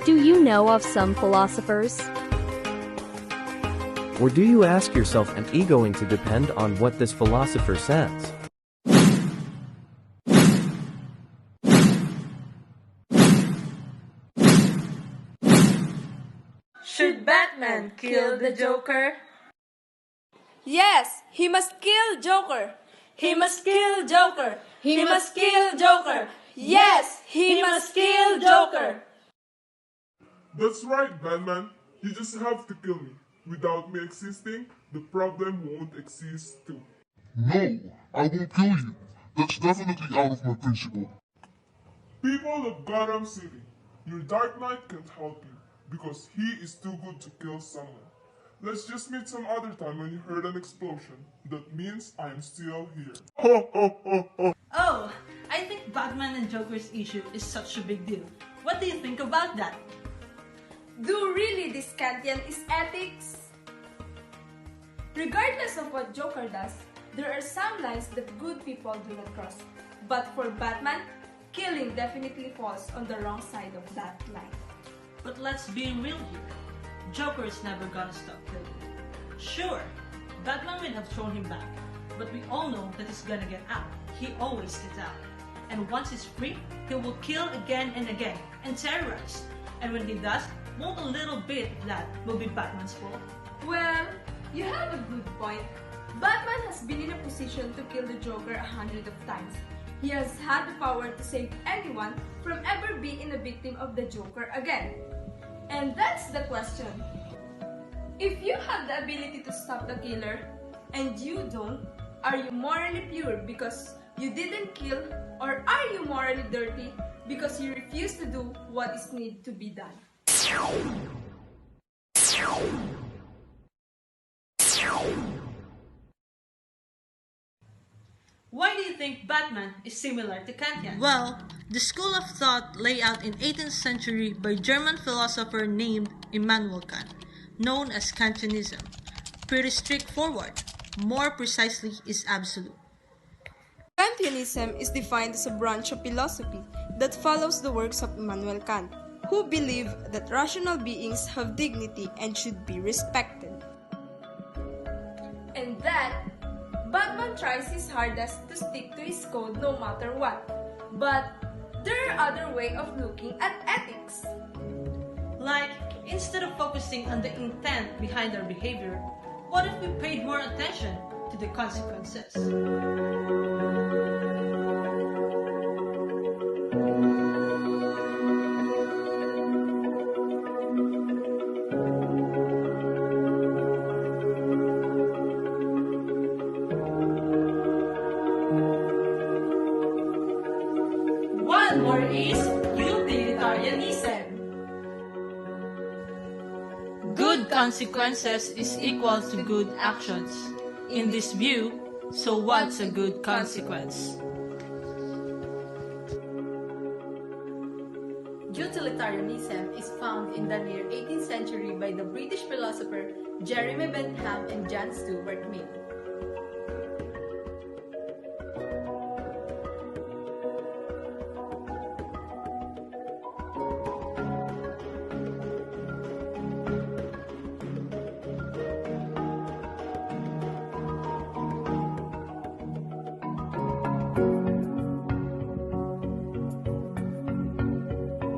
Do you know of some philosophers? Or do you ask yourself, am I going to depend on what this philosopher says? Should Batman kill the Joker? Yes, he must kill Joker. He must kill Joker. He must kill Joker. Yes, he must kill Joker. That's right, Batman. You just have to kill me. Without me existing, the problem won't exist too. No, I won't kill you. That's definitely out of my principle. People of Gotham City, your Dark Knight can't help you because he is too good to kill someone. Let's just meet some other time when you heard an explosion. That means I am still here. Ho ho ho ho! Oh, I think Batman and Joker's issue is such a big deal. What do you think about that? Do really this Kantian is ethics? Regardless of what Joker does, there are some lines that good people do not cross. But for Batman, killing definitely falls on the wrong side of that line. But let's be real here. Joker is never gonna stop killing. Sure, Batman may have thrown him back, but we all know that he's gonna get out. He always gets out. And once he's free, he will kill again and again and terrorize. And when he does, won't a little bit of that will be Batman's fault? Well, you have a good point. Batman has been in a position to kill the Joker 100 of times. He has had the power to save anyone from ever being a victim of the Joker again. And that's the question. If you have the ability to stop the killer, and you don't, are you morally pure because you didn't kill, or are you morally dirty because you refuse to do what is needed to be done? Why do you think Batman is similar to Kantian? Well, the school of thought lay out in 18th century by German philosopher named Immanuel Kant, known as Kantianism. Pretty straightforward. More precisely is absolute. Kantianism is defined as a branch of philosophy that follows the works of Immanuel Kant, who believe that rational beings have dignity and should be respected. And that Batman tries his hardest to stick to his code no matter what. But there are other ways of looking at ethics. Like, instead of focusing on the intent behind our behavior, what if we paid more attention to the consequences? One more is utilitarianism. Good consequences is equal to good actions. In this view, so what's a good consequence? Utilitarianism is found in the near 18th century by the British philosopher Jeremy Bentham and John Stuart Mill.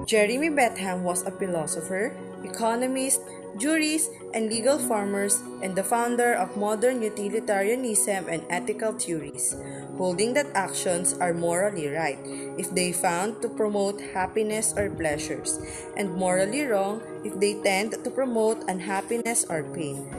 Jeremy Bentham was a philosopher, economist, jurist, and legal farmer, and the founder of modern utilitarianism and ethical theories, holding that actions are morally right if they found to promote happiness or pleasures, and morally wrong if they tend to promote unhappiness or pain.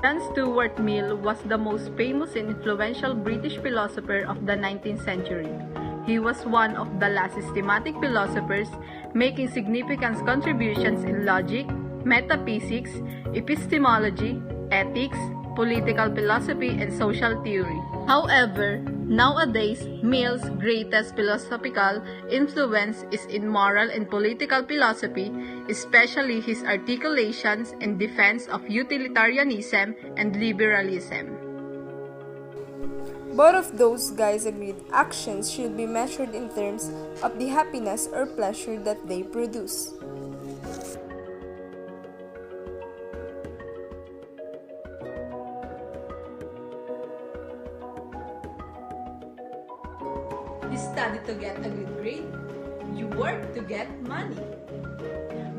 John Stuart Mill was the most famous and influential British philosopher of the 19th century. He was one of the last systematic philosophers, making significant contributions in logic, metaphysics, epistemology, ethics, political philosophy, and social theory. However, nowadays, Mill's greatest philosophical influence is in moral and political philosophy, especially his articulations in defense of utilitarianism and liberalism. Both of those guys agreed actions should be measured in terms of the happiness or pleasure that they produce. You study to get a good grade. You work to get money.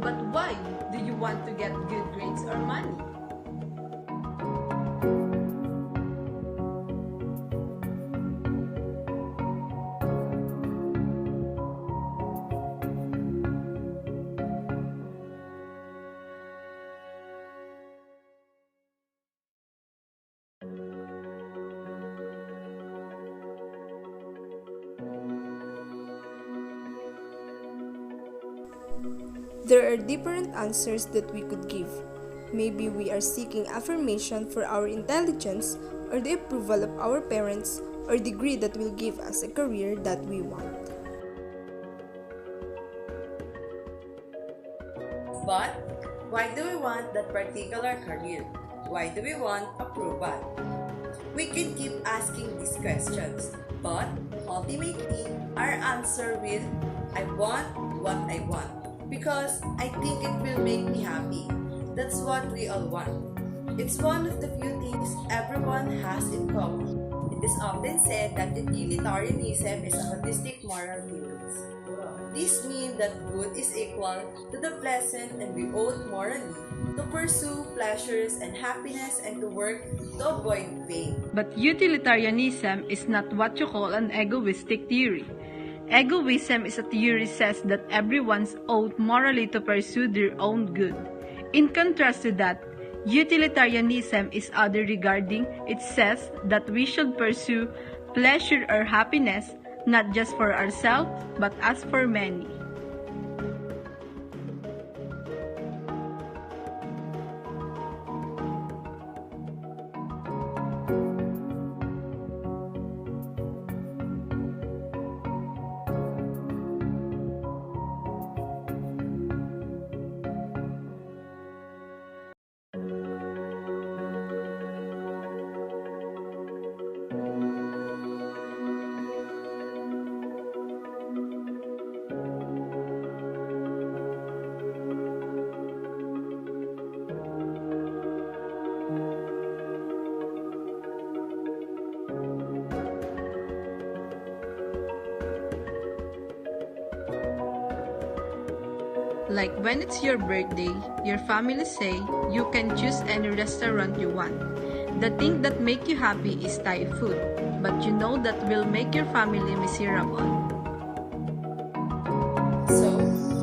But why do you want to get good grades or money? There are different answers that we could give. Maybe we are seeking affirmation for our intelligence or the approval of our parents or degree that will give us a career that we want. But why do we want that particular career? Why do we want approval? We can keep asking these questions, but ultimately our answer will, I want what I want, because I think it will make me happy. That's what we all want. It's one of the few things everyone has in common. It is often said that utilitarianism is a holistic moral theory. This means that good is equal to the pleasant and we ought morally to pursue pleasures and happiness and to work to avoid pain. But utilitarianism is not what you call an egoistic theory. Egoism is a theory says that everyone's ought morally to pursue their own good. In contrast to that, utilitarianism is other regarding it says that we should pursue pleasure or happiness not just for ourselves but as for many. Like when it's your birthday, your family say you can choose any restaurant you want. The thing that make you happy is Thai food, but you know that will make your family miserable. So,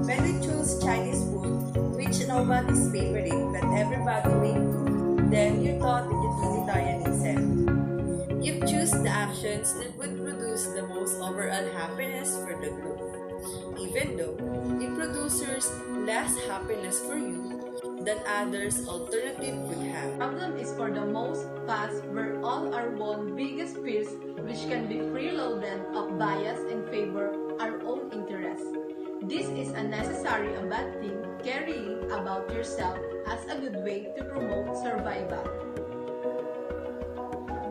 when we choose Chinese food, which nobody's favorite but everybody may do, then you thought it utilitarianism. You choose the actions that would produce the most overall happiness for the group, even though it produces less happiness for you than others' alternative would have. Problem is for the most past where all our own biggest fears which can be freeloaded of bias and favor our own interests. This is unnecessary a bad thing carrying about yourself as a good way to promote survival.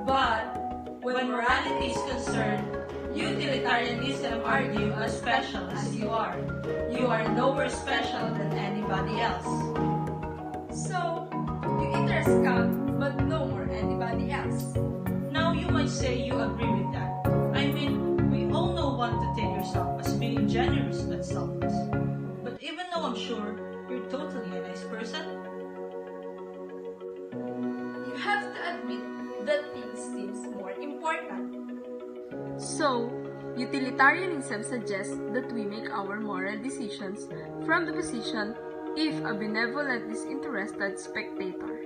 But when morality is concerned, utilitarianism argues as special as you are nowhere special than anybody else. So, your interests count, but no more anybody else. Now you might say you agree with that. I mean, we all know one to take yourself as being generous but selfless. But even though I'm sure you're totally a nice person, You have to admit that things seems more important. So, utilitarianism suggests that we make our moral decisions from the position if a benevolent disinterested spectator.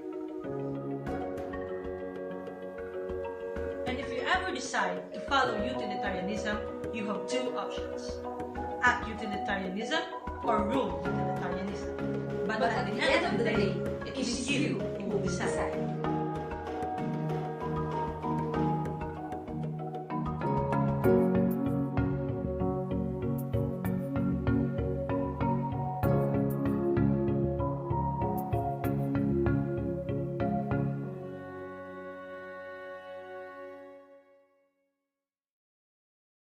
and if you ever decide to follow utilitarianism, you have two options: act utilitarianism or rule utilitarianism. But at the end of the day, it is you who will decide.